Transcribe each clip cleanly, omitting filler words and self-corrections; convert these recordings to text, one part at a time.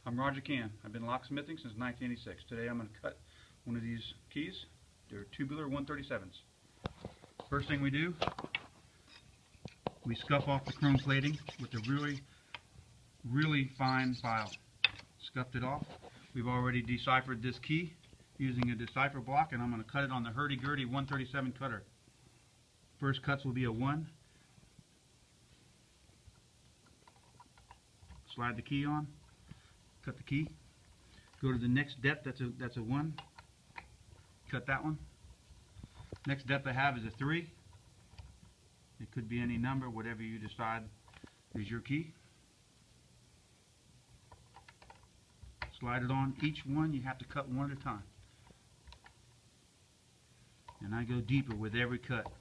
I'm Roger Can. I've been locksmithing since 1986. Today I'm going to cut one of these keys. They're Tubular 137s. First thing we do, we scuff off the chrome plating with a really fine file. Scuffed it off. We've already deciphered this key using a decipher block, and I'm going to cut it on the hurdy-gurdy 137 cutter. First cuts will be a 1. Slide the key on. Cut the key. Go to the next depth. That's a 1. Cut that one. Next depth I have is a 3. It could be any number, whatever you decide is your key. Slide it on. Each one you have to cut one at a time. And I go deeper with every cut.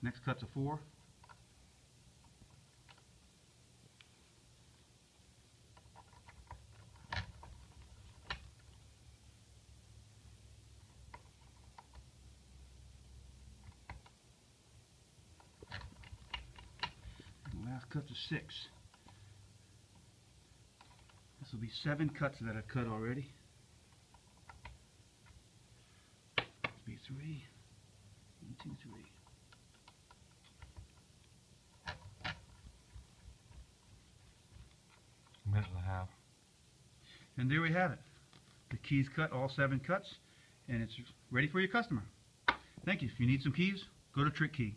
Next cut's a 4. Last cut's a 6. This will be 7 cuts that I've cut already. This will be 3. 1, 2, 3. A minute and a half. And there we have it. The keys cut, all 7 cuts, and it's ready for your customer. Thank you. If you need some keys, go to Trick Key.